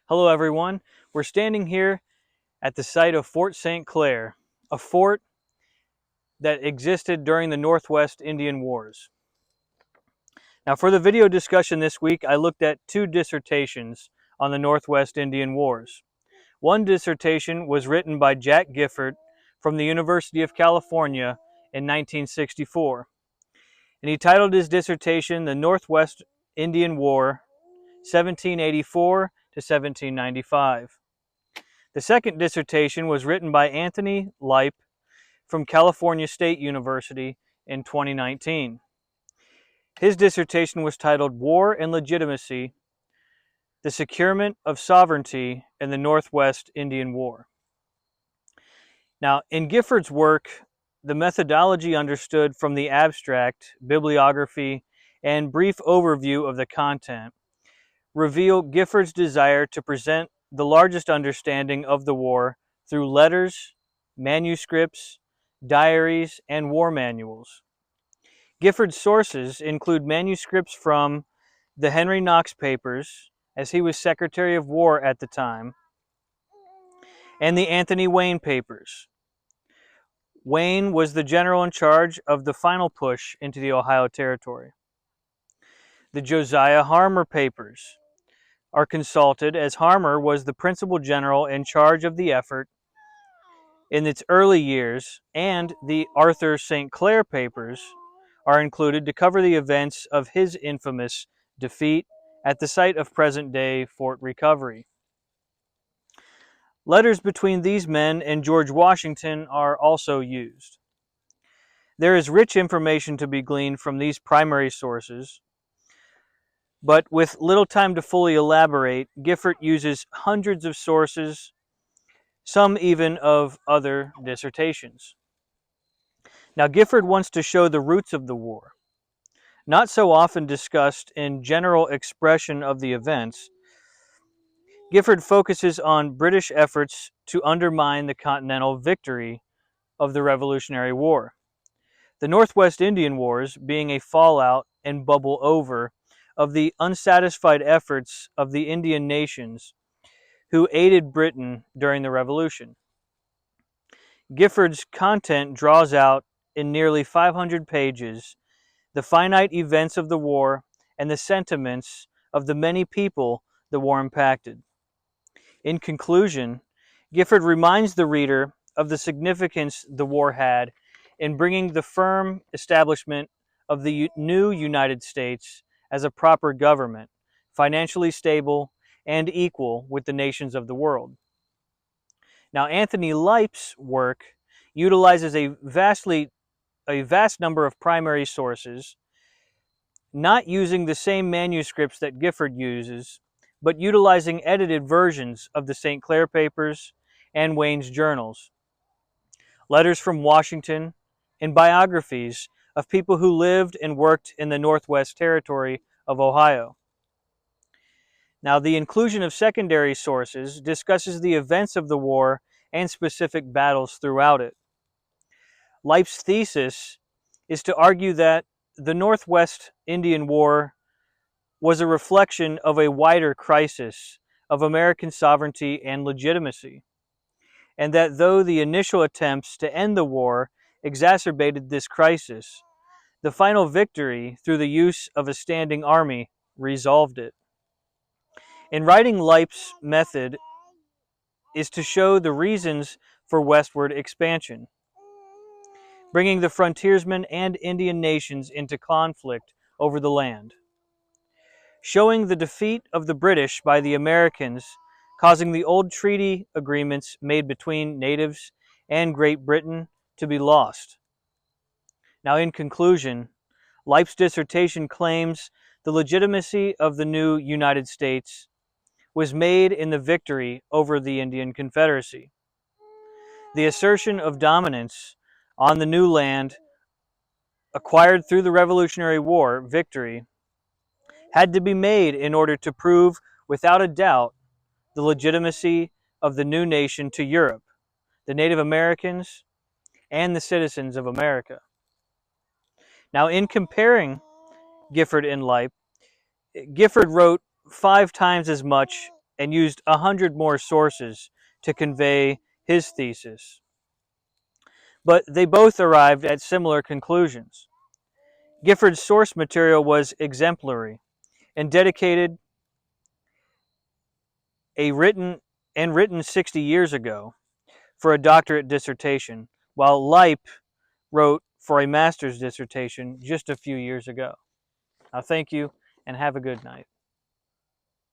Hello everyone, we're standing here at the site of Fort St. Clair, a fort that existed during the Northwest Indian Wars. Now for the video discussion this week, I looked at two dissertations on the Northwest Indian Wars. One dissertation was written by Jack Gifford from the University of California in 1964, and he titled his dissertation The Northwest Indian War, 1784 to 1795. The second dissertation was written by Anthony Lipe from California State University in 2019. His dissertation was titled War and Legitimacy, the Securement of Sovereignty in the Northwest Indian War. Now, in Gifford's work, the methodology understood from the abstract, bibliography, and brief overview of the content reveal Gifford's desire to present the largest understanding of the war through letters, manuscripts, diaries, and war manuals. Gifford's sources include manuscripts from the Henry Knox papers, as he was Secretary of War at the time, and the Anthony Wayne papers. Wayne was the general in charge of the final push into the Ohio Territory. The Josiah Harmar papers are consulted, as Harmar was the principal general in charge of the effort in its early years, and the Arthur St. Clair papers are included to cover the events of his infamous defeat at the site of present-day Fort Recovery. Letters between these men and George Washington are also used. There is rich information to be gleaned from these primary sources, but with little time to fully elaborate, Gifford uses hundreds of sources, some even of other dissertations. Now, Gifford wants to show the roots of the war, not so often discussed in general expression of the events. Gifford focuses on British efforts to undermine the continental victory of the Revolutionary War. The Northwest Indian Wars being a fallout and bubble over of the unsatisfied efforts of the Indian nations who aided Britain during the Revolution. Gifford's content draws out in nearly 500 pages the finite events of the war and the sentiments of the many people the war impacted. In conclusion, Gifford reminds the reader of the significance the war had in bringing the firm establishment of the new United States as a proper government, financially stable and equal with the nations of the world. Now, Anthony Lipe's work utilizes a vast number of primary sources, not using the same manuscripts that Gifford uses, but utilizing edited versions of the St. Clair papers and Wayne's journals, letters from Washington, and biographies of people who lived and worked in the Northwest Territory of Ohio. Now, the inclusion of secondary sources discusses the events of the war and specific battles throughout it. Lipe's thesis is to argue that the Northwest Indian War was a reflection of a wider crisis of American sovereignty and legitimacy, and that though the initial attempts to end the war exacerbated this crisis, the final victory through the use of a standing army resolved it. In writing, Lipe's method is to show the reasons for westward expansion, bringing the frontiersmen and Indian nations into conflict over the land, showing the defeat of the British by the Americans, causing the old treaty agreements made between natives and Great Britain to be lost. Now, in conclusion, Lipe's dissertation claims the legitimacy of the new United States was made in the victory over the Indian Confederacy. The assertion of dominance on the new land acquired through the Revolutionary War victory had to be made in order to prove without a doubt the legitimacy of the new nation to Europe, the Native Americans, and the citizens of America. Now, in comparing Gifford and Lipe, Gifford wrote 5 times as much and used 100 more sources to convey his thesis. But they both arrived at similar conclusions. Gifford's source material was exemplary and dedicated written 60 years ago for a doctorate dissertation, while Lipe wrote for a master's dissertation just a few years ago. Thank you and have a good night.